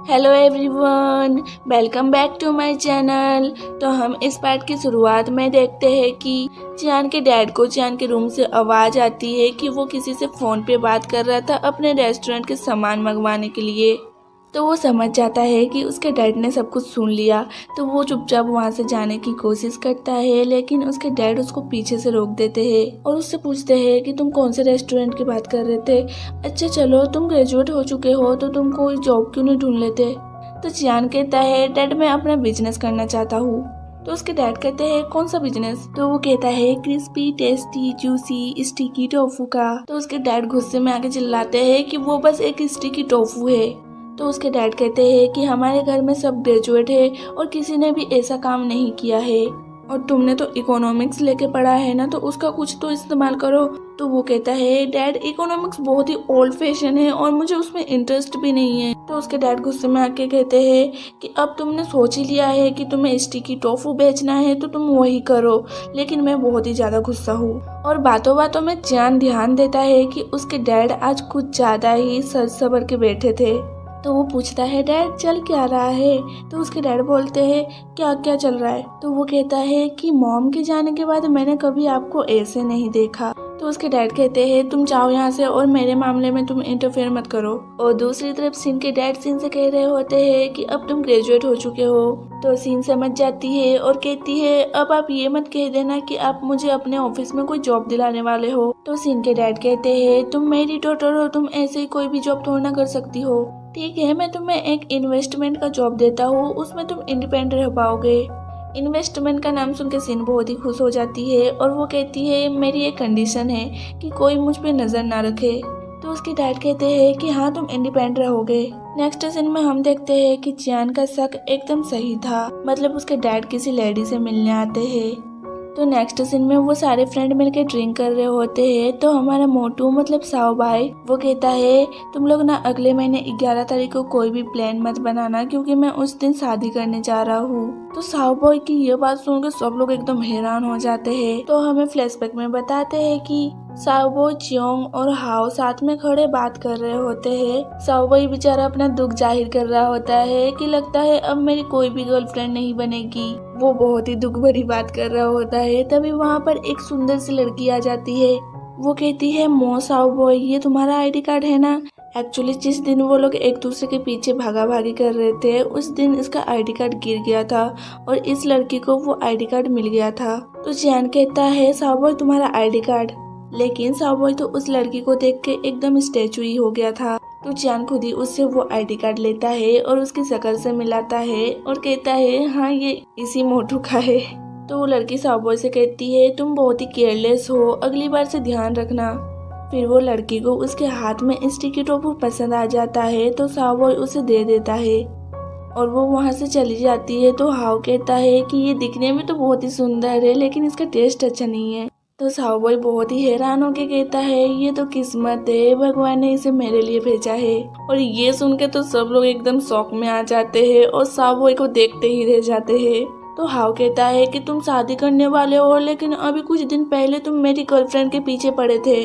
Hello everyone, welcome back to my channel. तो हम इस पार्ट की शुरुआत में देखते हैं कि चियान के डैड को चियान के रूम से आवाज़ आती है कि वो किसी से फ़ोन पे बात कर रहा था अपने रेस्टोरेंट के सामान मंगवाने के लिए। तो वो समझ जाता है कि उसके डैड ने सब कुछ सुन लिया। तो वो चुपचाप वहाँ से जाने की कोशिश करता है, लेकिन उसके डैड उसको पीछे से रोक देते हैं और उससे पूछते हैं कि तुम कौन से रेस्टोरेंट की बात कर रहे थे। अच्छा चलो, तुम ग्रेजुएट हो चुके हो तो तुम कोई जॉब क्यों नहीं ढूंढ लेते। तो चियान कहता है डैड मैं अपना बिजनेस करना चाहता हूँ। तो उसके डैड कहते हैं कौन सा बिजनेस। तो वो कहता है crispy tasty juicy sticky tofu का। तो उसके डैड गुस्से में आके चिल्लाते हैं कि वो बस एक स्टिकी टोफू है। तो उसके डैड कहते हैं कि हमारे घर में सब ग्रेजुएट है और किसी ने भी ऐसा काम नहीं किया है, और तुमने तो इकोनॉमिक्स लेके पढ़ा है ना, तो उसका कुछ तो इस्तेमाल करो। तो वो कहता है डैड इकोनॉमिक्स बहुत ही ओल्ड फैशन है और मुझे उसमें इंटरेस्ट भी नहीं है। तो उसके डैड गुस्से में आके कहते हैं कि अब तुमने सोच ही लिया है कि तुम्हें स्टिकी टोफू बेचना है तो तुम वही करो, लेकिन मैं बहुत ही ज्यादा गुस्सा हूँ। और बातों बातों में चियान ध्यान देता है कि उसके डैड आज कुछ ज्यादा ही सर सबर के बैठे थे। तो वो पूछता है डैड चल क्या रहा है। तो उसके डैड बोलते हैं क्या क्या चल रहा है। तो वो कहता है कि मॉम के जाने के बाद मैंने कभी आपको ऐसे नहीं देखा। तो उसके डैड कहते हैं तुम जाओ यहाँ से और मेरे मामले में तुम इंटरफेयर मत करो। और दूसरी तरफ सीन के डैड सीन से कह रहे होते हैं कि अब तुम ग्रेजुएट हो चुके हो। तो सीन समझ जाती है और कहती है अब आप ये मत कह देना कि आप मुझे अपने ऑफिस में कोई जॉब दिलाने वाले हो। तो सीन के डैड कहते हैं तुम मेरी डॉटर हो, तुम ऐसे ही कोई भी जॉब थोड़ा ना कर सकती हो। ठीक है, मैं तुम्हें एक इन्वेस्टमेंट का जॉब देता हूँ, उसमें तुम इंडिपेंडेंट रह पाओगे। इन्वेस्टमेंट का नाम सुन के सीन बहुत ही खुश हो जाती है और वो कहती है मेरी एक कंडीशन है कि कोई मुझ पे नजर ना रखे। तो उसके डैड कहते हैं कि हाँ तुम इंडिपेंडेंट रहोगे। नेक्स्ट सीन में हम देखते हैं कि चियान का शक एकदम सही था, मतलब उसके डैड किसी लेडी से मिलने आते हैं। तो नेक्स्ट सीन में वो सारे फ्रेंड मिलके ड्रिंक कर रहे होते हैं। तो हमारा मोटू मतलब साओ भाई वो कहता है तुम लोग ना अगले महीने 11 तारीख को कोई भी प्लान मत बनाना क्योंकि मैं उस दिन शादी करने जा रहा हूँ। तो साओ भाई की ये बात सुनकर सब लोग एकदम हैरान हो जाते हैं। तो हमें फ्लैशबैक में बताते हैं कि साओबो चियोंग और हाओ साथ में खड़े बात कर रहे होते हैं। साओबो बेचारा अपना दुख जाहिर कर रहा होता है कि लगता है अब मेरी कोई भी गर्लफ्रेंड नहीं बनेगी। वो बहुत ही दुख भरी बात कर रहा होता है। तभी वहाँ पर एक सुंदर सी लड़की आ जाती है। वो कहती है मो साओबो ये तुम्हारा आईडी कार्ड है ना। एक्चुअली जिस दिन वो लोग एक दूसरे के पीछे भागा भागी कर रहे थे उस दिन इसका आईडी कार्ड गिर गया था और इस लड़की को वो आईडी कार्ड मिल गया था। तो चियान कहता है साओबो तुम्हारा आईडी कार्ड। लेकिन साओबॉय तो उस लड़की को देख के एकदम स्टैचू ही हो गया था। तो चियान खुद ही उससे वो आईडी कार्ड लेता है और उसकी शक्ल से मिलाता है और कहता है हाँ ये इसी मोटू का है। तो वो लड़की साओबॉय से कहती है तुम बहुत ही केयरलेस हो, अगली बार से ध्यान रखना। फिर वो लड़की को उसके हाथ में स्टिकी टोफू पसंद आ जाता है तो साओबॉय उसे दे देता है और वो वहाँ से चली जाती है। तो हाओ कहता है कि ये दिखने में तो बहुत ही सुंदर है लेकिन इसका टेस्ट अच्छा नहीं है। तो साओबॉय बहुत ही हैरान होके कहता है ये तो किस्मत है, भगवान ने इसे मेरे लिए भेजा है। और ये सुन के तो सब लोग एकदम शौक में आ जाते हैं और साओबॉय को देखते ही रह जाते हैं। तो हाओ कहता है कि तुम शादी करने वाले हो लेकिन अभी कुछ दिन पहले तुम मेरी गर्लफ्रेंड के पीछे पड़े थे।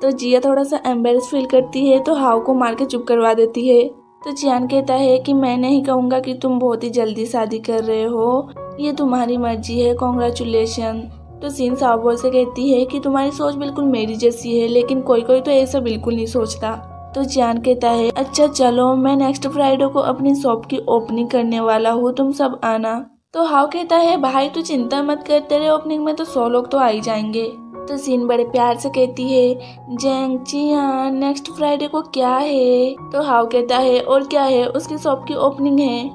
तो जिया थोड़ा सा एम्बेरस फील करती है तो हाओ को मार के चुप करवा देती है। तो चियान कहता है कि मैं नहीं कहूँगा कि तुम बहुत ही जल्दी शादी कर रहे हो, ये तुम्हारी मर्जी है, कॉन्ग्रेचुलेशन। तो सीन साओबॉय से कहती है कि तुम्हारी सोच बिल्कुल मेरी जैसी है लेकिन कोई कोई तो ऐसा बिल्कुल नहीं सोचता। तो चियान कहता है अच्छा चलो मैं नेक्स्ट फ्राइडे को अपनी शॉप की ओपनिंग करने वाला हूँ, तुम सब आना। तो हाओ कहता है भाई तू चिंता मत कर, तेरे ओपनिंग में तो 100 लोग तो आ ही जाएंगे। तो सीन बड़े प्यार से कहती है जेंग चियान नेक्स्ट फ्राइडे को क्या है। तो हाओ कहता है और क्या है, उसकी शॉप की ओपनिंग है।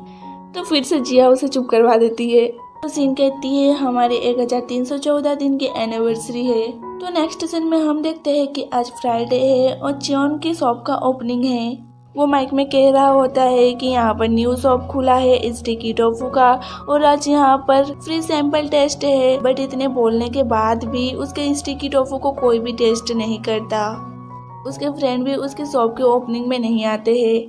तो फिर से जिया उसे चुप करवा देती है। तो सीन कहती है हमारे 1314 दिन की एनिवर्सरी है। तो नेक्स्ट सीन में हम देखते हैं कि आज फ्राइडे है और चियोन की शॉप का ओपनिंग है। वो माइक में कह रहा होता है कि यहाँ पर न्यू शॉप खुला है स्टिकी टोफू का और आज यहाँ पर फ्री सैंपल टेस्ट है। बट इतने बोलने के बाद भी उसके स्टिकी टोफू को कोई भी टेस्ट नहीं करता। उसके फ्रेंड भी उसकी शॉप के ओपनिंग में नहीं आते हैं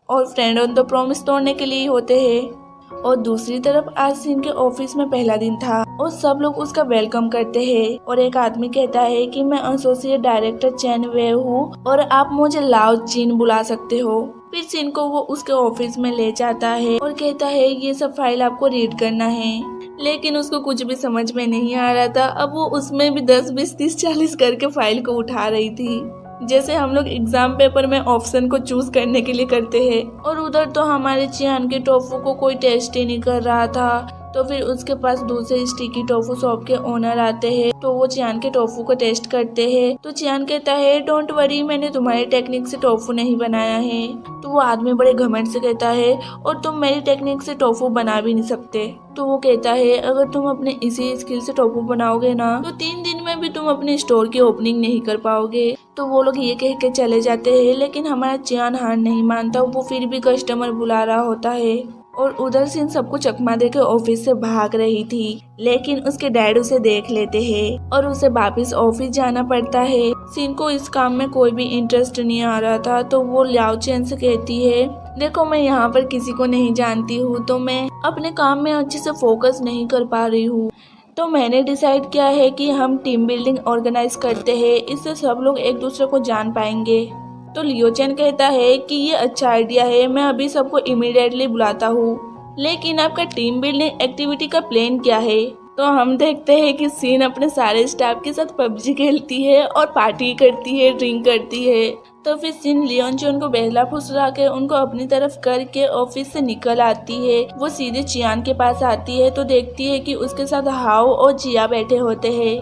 और फ्रेंड ऑन तो प्रॉमिस तोड़ने के लिए ही होते हैं। और दूसरी तरफ आज सीन के ऑफिस में पहला दिन था और सब लोग उसका वेलकम करते हैं और एक आदमी कहता है कि मैं एसोसिएट डायरेक्टर चैन वे हूँ और आप मुझे लाओ चीन बुला सकते हो। फिर सिन को वो उसके ऑफिस में ले जाता है और कहता है ये सब फाइल आपको रीड करना है। लेकिन उसको कुछ भी समझ में नहीं आ रहा था। अब वो उसमें भी 10, 20, 30, 40 करके फाइल को उठा रही थी, जैसे हम लोग एग्जाम पेपर में ऑप्शन को चूज करने के लिए करते हैं। और उधर तो हमारे चियान के टोफू को कोई टेस्ट ही नहीं कर रहा था। तो फिर उसके पास दूसरे स्टिकी टोफू शॉप के ओनर आते हैं, तो वो चियान के टोफू को टेस्ट करते हैं। तो चियान कहता है डोंट वरी, मैंने तुम्हारे टेक्निक से टोफू नहीं बनाया है। तो वो आदमी बड़े घमंड से कहता है और तुम मेरी टेक्निक से टोफू बना भी नहीं सकते। तो वो कहता है अगर तुम अपने इसी स्किल से टोफू बनाओगे ना तो 3 दिन में भी तुम अपने स्टोर की ओपनिंग नहीं कर पाओगे। तो वो लोग ये कह के चले जाते हैं, लेकिन हमारा चियान हार नहीं मानता। वो फिर भी कस्टमर बुला रहा होता है और उधर सिन सबको चकमा देकर ऑफिस से भाग रही थी, लेकिन उसके डैड उसे देख लेते हैं और उसे वापस ऑफिस जाना पड़ता है। सिन को इस काम में कोई भी इंटरेस्ट नहीं आ रहा था, तो वो लियाओ चेन से कहती है देखो मैं यहाँ पर किसी को नहीं जानती हूँ, तो मैं अपने काम में अच्छे से फोकस नहीं कर पा रही हूँ। तो मैंने डिसाइड किया है कि हम टीम बिल्डिंग ऑर्गेनाइज करते हैं, इससे सब लोग एक दूसरे को जान पाएंगे। तो लियो चेन कहता है कि ये अच्छा आइडिया है, मैं अभी सबको इमीडिएटली बुलाता हूँ। लेकिन आपका टीम बिल्डिंग एक्टिविटी का प्लान क्या है? तो हम देखते हैं कि सीन अपने सारे स्टाफ के साथ पबजी खेलती है और पार्टी करती है, ड्रिंक करती है। तो फिर सीन लियोन चेन को बहला फुसला के उनको अपनी तरफ करके ऑफिस से निकल आती है। वो सीधे चियान के पास आती है तो देखती है कि उसके साथ हाओ और जिया बैठे होते हैं।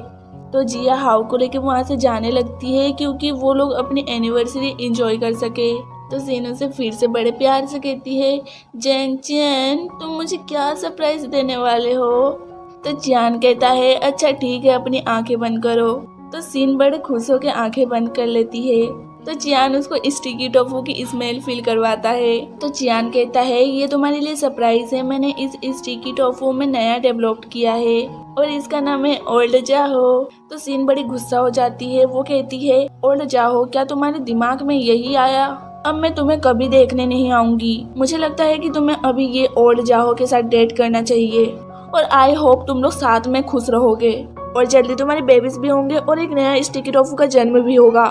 तो जिया हाउ को लेके वहाँ से जाने लगती है क्योंकि वो लोग अपनी एनिवर्सरी एंजॉय कर सके। तो सीन उसे फिर से बड़े प्यार से कहती है जैंग चियन तुम मुझे क्या सरप्राइज देने वाले हो? तो चियान कहता है अच्छा ठीक है, अपनी आंखें बंद करो। तो सीन बड़े खुश होकर आंखें बंद कर लेती है। तो चियान उसको स्टिकी टोफू की स्मेल फील करवाता है। तो चियान कहता है ये तुम्हारे लिए सरप्राइज है, मैंने इस स्टिकी टोफू में नया डेवलप किया है और इसका नाम है ओल्ड जाहो। तो सीन बड़ी गुस्सा हो जाती है। वो कहती है ओल्ड जाहो, क्या तुम्हारे दिमाग में यही आया? अब मैं तुम्हें कभी देखने नहीं आऊंगी। मुझे लगता है कि तुम्हें अभी ये ओल्ड जाहो के साथ डेट करना चाहिए और आई होप तुम लोग साथ में खुश रहोगे और जल्दी तुम्हारे बेबीज भी होंगे और एक नया स्टिकी टोफू का जन्म भी होगा।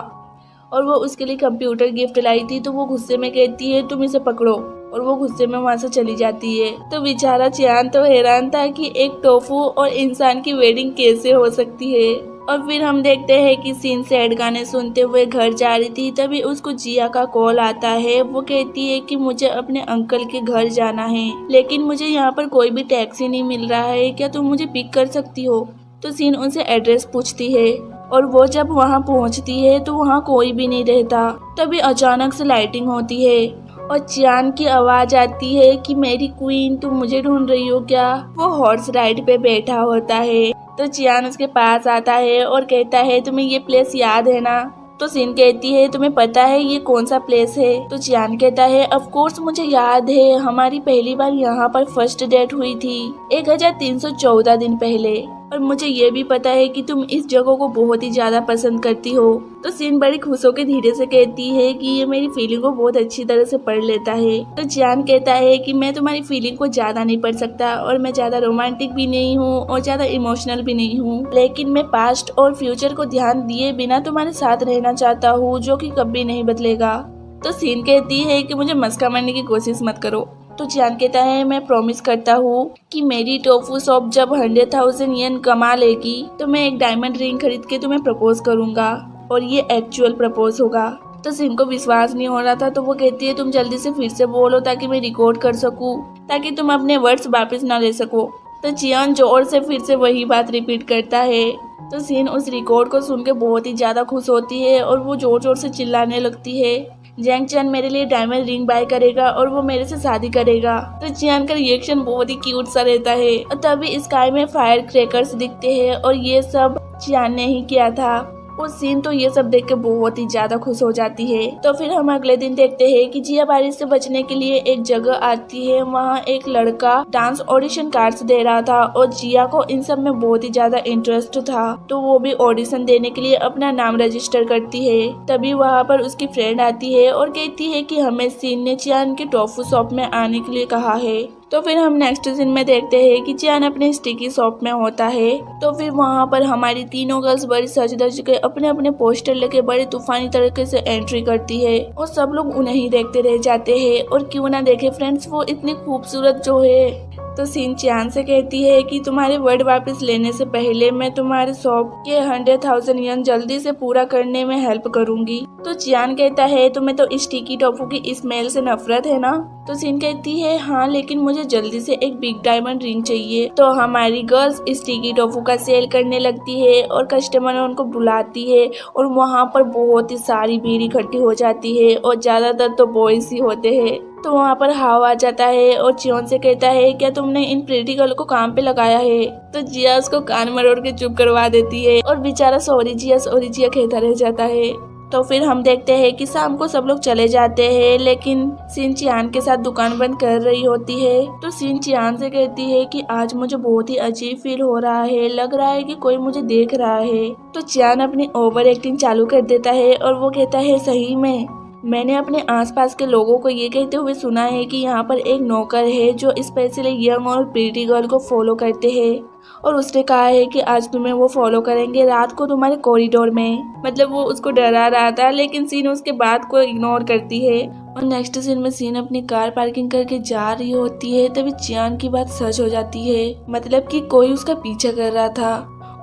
और वो उसके लिए कंप्यूटर गिफ्ट लाई थी। तो वो गुस्से में कहती है तुम इसे पकड़ो और वो गुस्से में वहाँ से चली जाती है। तो बेचारा चियान तो हैरान था कि एक टोफू और इंसान की वेडिंग कैसे हो सकती है। और फिर हम देखते हैं कि सीन सैड गाने सुनते हुए घर जा रही थी, तभी उसको जिया का कॉल आता है। वो कहती है कि मुझे अपने अंकल के घर जाना है, लेकिन मुझे यहाँ पर कोई भी टैक्सी नहीं मिल रहा है, क्या तुम मुझे पिक कर सकती हो? तो सीन उनसे एड्रेस पूछती है और वो जब वहाँ पहुँचती है तो वहाँ कोई भी नहीं रहता। तभी अचानक से लाइटिंग होती है और चियान की आवाज आती है कि मेरी क्वीन तुम मुझे ढूंढ रही हो क्या? वो हॉर्स राइड पे बैठा होता है। तो चियान उसके पास आता है और कहता है तुम्हें ये प्लेस याद है ना? तो सीन कहती है तुम्हें पता है ये कौन सा प्लेस है? तो चियान कहता है ऑफ कोर्स मुझे याद है, हमारी पहली बार यहाँ पर फर्स्ट डेट हुई थी 1314 दिन पहले, और मुझे ये भी पता है कि तुम इस जगह को बहुत ही ज्यादा पसंद करती हो। तो सीन बड़ी खुश होकर धीरे से कहती है कि ये मेरी फीलिंग को बहुत अच्छी तरह से पढ़ लेता है। तो चियान कहता है कि मैं तुम्हारी फीलिंग को ज्यादा नहीं पढ़ सकता और मैं ज्यादा रोमांटिक भी नहीं हूँ और ज्यादा इमोशनल भी नहीं हूँ, लेकिन मैं पास्ट और फ्यूचर को ध्यान दिए बिना तुम्हारे साथ रहना चाहता हूँ, जो कि कभी नहीं बदलेगा। तो सीन कहती है कि मुझे मस्का मारने की कोशिश मत करो। तो चियान कहता है मैं प्रॉमिस करता हूँ कि मेरी टोफू शॉप जब 100,000 येन कमा लेगी तो मैं एक डायमंड रिंग खरीद के तुम्हें प्रपोज करूंगा और ये एक्चुअल प्रपोज होगा। तो सिन को विश्वास नहीं हो रहा था, तो वो कहती है तुम जल्दी से फिर से बोलो ताकि मैं रिकॉर्ड कर सकूं, ताकि तुम अपने वर्ड्स वापस ना ले सको। तो चियान जोर से फिर से वही बात रिपीट करता है। तो सीन उस रिकॉर्ड को सुन के बहुत ही ज्यादा खुश होती है और वो जोर जोर से चिल्लाने लगती है जैंग चियान मेरे लिए डायमंड रिंग बाय करेगा और वो मेरे से शादी करेगा। तो चियान का रिएक्शन बहुत ही क्यूट सा रहता है। और तभी स्काई में फायर क्रैकर्स दिखते हैं और ये सब चियान ने ही किया था। और सीन तो ये सब देख के बहुत ही ज्यादा खुश हो जाती है। तो फिर हम अगले दिन देखते हैं कि जिया बारिश से बचने के लिए एक जगह आती है। वहाँ एक लड़का डांस ऑडिशन कार्ड्स दे रहा था और जिया को इन सब में बहुत ही ज्यादा इंटरेस्ट था, तो वो भी ऑडिशन देने के लिए अपना नाम रजिस्टर करती है। तभी वहाँ पर उसकी फ्रेंड आती है और कहती है कि हमें सीन ने चियान के टोफू शॉप में आने के लिए कहा है। तो फिर हम नेक्स्ट सीन में देखते हैं कि जियान अपने स्टिकी शॉप में होता है। तो फिर वहाँ पर हमारी तीनों गर्ल्स बड़ी सज धज के अपने अपने पोस्टर लेके बड़े तूफानी तरीके से एंट्री करती है और सब लोग उन्हें ही देखते रह जाते हैं। और क्यों ना देखे फ्रेंड्स, वो इतनी खूबसूरत जो है। तो सीन चियान से कहती है कि तुम्हारे वर्ड वापस लेने से पहले मैं तुम्हारे शॉप के 100,000 यन जल्दी से पूरा करने में हेल्प करूंगी। तो चियान कहता है तुम्हें तो स्टिकी टॉफू की स्मेल से नफरत है ना। तो सीन कहती है हाँ, लेकिन मुझे जल्दी से एक बिग डायमंड रिंग चाहिए। तो हमारी गर्ल्स स्टिकी टॉफू का सेल करने लगती है और कस्टमर उनको बुलाती है और वहाँ पर बहुत ही सारी भीड़ इकट्ठी हो जाती है और ज्यादातर तो बॉयज ही होते हैं। तो वहाँ पर हाव आ जाता है और जियोन से कहता है क्या तुमने इन प्रीटी गर्ल को काम पे लगाया है। तो जिया उसको कान मरोड़ के चुप करवा देती है और बेचारा सॉरी जिया कहता रह जाता है। तो फिर हम देखते हैं कि शाम को सब लोग चले जाते हैं, लेकिन सीन चियान के साथ दुकान बंद कर रही होती है। तो सीन चियान से कहती है कि आज मुझे बहुत ही अजीब फील हो रहा है, लग रहा है कि कोई मुझे देख रहा है। तो चियान अपनी ओवर एक्टिंग चालू कर देता है और वो कहता है सही में मैंने अपने आसपास के लोगों को ये कहते हुए सुना है कि यहाँ पर एक नौकर है जो स्पेशली यंग और प्रीटी गर्ल को फॉलो करते हैं और उसने कहा है कि आज तुम्हें वो फॉलो करेंगे रात को तुम्हारे कॉरिडोर में। मतलब वो उसको डरा रहा था, लेकिन सीन उसके बात को इग्नोर करती है। और नेक्स्ट सीन में सीन अपनी कार पार्किंग करके जा रही होती है, तभी चियान की बात सच हो जाती है। मतलब कि कोई उसका पीछा कर रहा था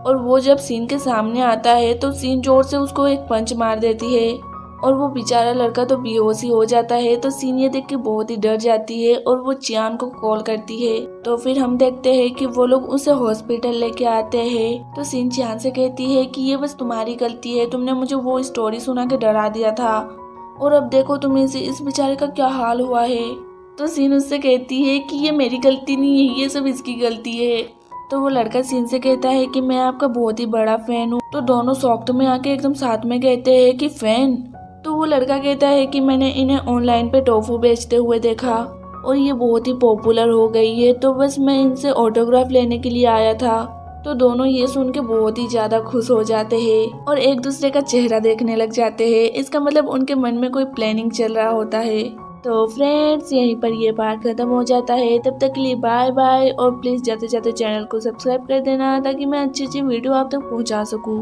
और वो जब सीन के सामने आता है तो सीन जोर से उसको एक पंच मार देती है और वो बेचारा लड़का तो बेहोश ही हो जाता है। तो सीन ये देख के बहुत ही डर जाती है और वो चियान को कॉल करती है। तो फिर हम देखते हैं कि वो लोग उसे हॉस्पिटल लेके आते हैं। तो सीन चियान से कहती है कि ये बस तुम्हारी गलती है, तुमने मुझे वो स्टोरी सुना के डरा दिया था और अब देखो तुम्हें से इस बेचारे का क्या हाल हुआ है। तो सीन उससे कहती है कि ये मेरी गलती नहीं है, ये सब इसकी गलती है। तो वो लड़का सीन से कहता है कि मैं आपका बहुत ही बड़ा फैन हूँ। तो दोनों शौक में आके एकदम साथ में कहते हैं कि फैन। तो वो लड़का कहता है कि मैंने इन्हें ऑनलाइन पे टोफू बेचते हुए देखा और ये बहुत ही पॉपुलर हो गई है, तो बस मैं इनसे ऑटोग्राफ लेने के लिए आया था। तो दोनों ये सुन के बहुत ही ज्यादा खुश हो जाते हैं और एक दूसरे का चेहरा देखने लग जाते हैं। इसका मतलब उनके मन में कोई प्लानिंग चल रहा होता है। तो फ्रेंड्स यहीं पर ये पार्ट खत्म हो जाता है। तब तक के लिए बाय बाय और प्लीज जाते जाते चैनल को सब्सक्राइब कर देना ताकि मैं अच्छी अच्छी वीडियो आप तक पहुंचा सकूं।